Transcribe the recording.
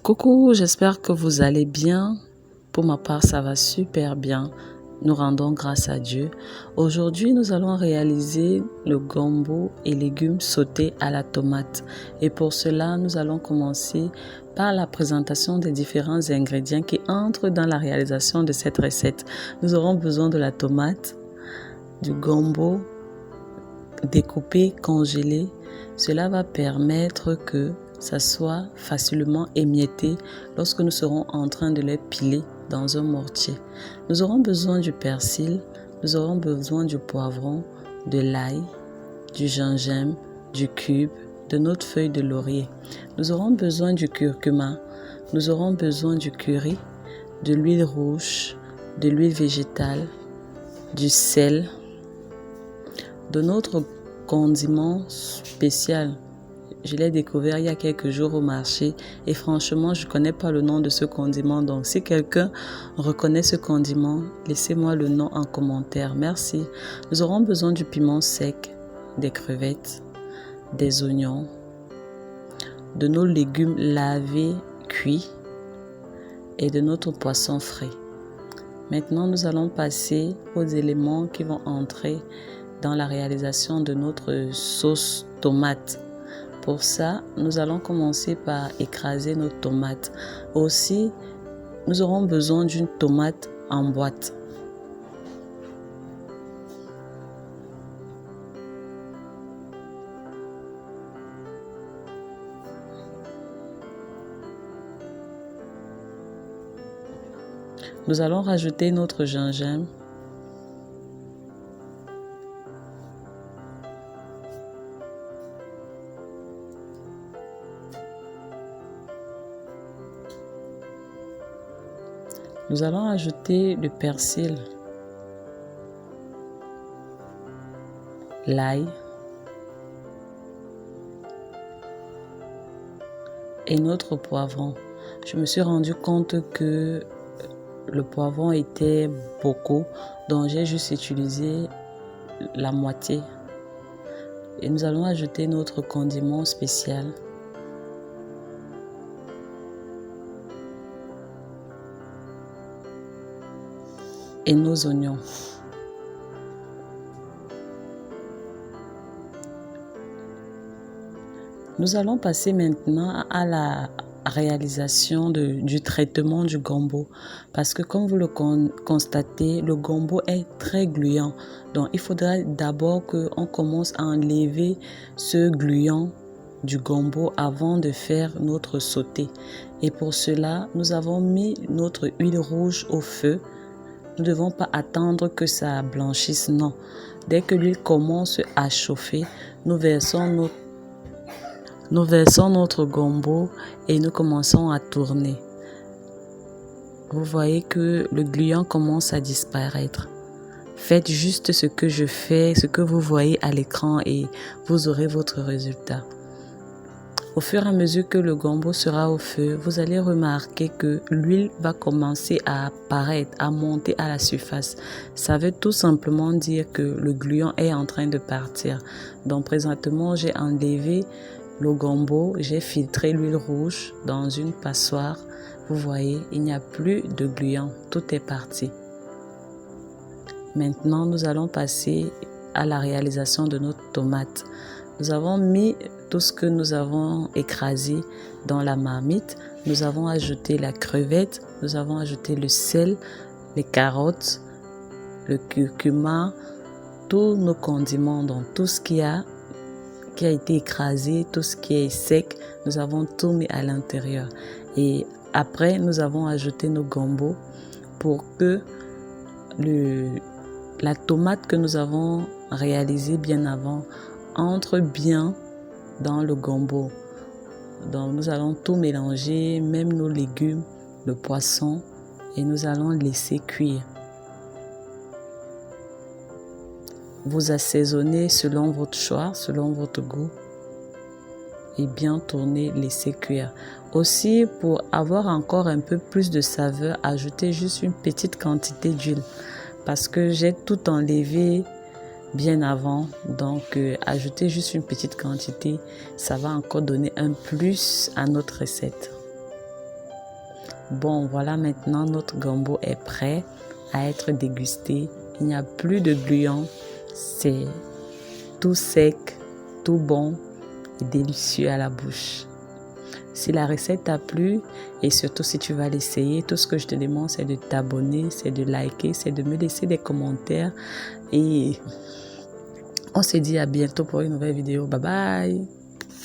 Coucou, j'espère que vous allez bien. Pour ma part, ça va super bien. Nous rendons grâce à Dieu. Aujourd'hui, nous allons réaliser le gombo et légumes sautés à la tomate. Et pour cela, nous allons commencer par la présentation des différents ingrédients qui entrent dans la réalisation de cette recette. Nous aurons besoin de la tomate, du gombo découpé, congelé. Cela va permettre que ça soit facilement émietté lorsque nous serons en train de les piler dans un mortier. Nous aurons besoin du persil, nous aurons besoin du poivron, de l'ail, du gingembre, du cube, de notre feuille de laurier. Nous aurons besoin du curcuma, nous aurons besoin du curry, de l'huile rouge, de l'huile végétale, du sel, de notre condiment spécial. Je l'ai découvert il y a quelques jours au marché et franchement, je ne connais pas le nom de ce condiment. Donc, si quelqu'un reconnaît ce condiment, laissez-moi le nom en commentaire. Merci. Nous aurons besoin du piment sec, des crevettes, des oignons, de nos légumes lavés, cuits et de notre poisson frais. Maintenant, nous allons passer aux éléments qui vont entrer dans la réalisation de notre sauce tomate. Pour ça, nous allons commencer par écraser nos tomates. Aussi, nous aurons besoin d'une tomate en boîte. Nous allons rajouter notre gingembre. Nous allons ajouter le persil, l'ail et notre poivron. Je me suis rendu compte que le poivron était beaucoup, donc j'ai juste utilisé la moitié. Et nous allons ajouter notre condiment spécial. Et nos oignons. Nous allons passer maintenant à la réalisation du traitement du gombo. Parce que comme vous le constatez, le gombo est très gluant. Donc il faudra d'abord qu'on commence à enlever ce gluant du gombo avant de faire notre sauté. Et pour cela, nous avons mis notre huile rouge au feu. Nous ne devons pas attendre que ça blanchisse, non. Dès que l'huile commence à chauffer, nous versons notre gombo et nous commençons à tourner. Vous voyez que le gluant commence à disparaître. Faites juste ce que je fais, ce que vous voyez à l'écran et vous aurez votre résultat. Au fur et à mesure que le gombo sera au feu, vous allez remarquer que l'huile va commencer à apparaître, à monter à la surface. Ça veut tout simplement dire que le gluant est en train de partir. Donc présentement, j'ai enlevé le gombo, j'ai filtré l'huile rouge dans une passoire. Vous voyez, il n'y a plus de gluant, tout est parti. Maintenant, nous allons passer à la réalisation de notre tomate. Nous avons mis tout ce que nous avons écrasé dans la marmite. Nous avons ajouté la crevette, nous avons ajouté le sel, les carottes, le curcuma, tous nos condiments, donc tout ce qui a été écrasé, tout ce qui est sec, nous avons tout mis à l'intérieur. Et après, nous avons ajouté nos gombos pour que la tomate que nous avons réalisée bien avant entre bien dans le gombo. Donc nous allons tout mélanger, même nos légumes, le poisson, et nous allons laisser cuire. Vous assaisonnez selon votre choix, selon votre goût et bien tourner, laisser cuire. Aussi, pour avoir encore un peu plus de saveur, ajoutez juste une petite quantité d'huile parce que j'ai tout enlevé bien avant, donc ajoutez juste une petite quantité, ça va encore donner un plus à notre recette. Bon, voilà, maintenant notre gombo est prêt à être dégusté. Il n'y a plus de gluants. C'est tout sec, tout bon et délicieux à la bouche. Si la recette t'a plu et surtout si tu vas l'essayer, tout ce que je te demande, c'est de t'abonner, c'est de liker, c'est de me laisser des commentaires. Et on se dit à bientôt pour une nouvelle vidéo. Bye bye!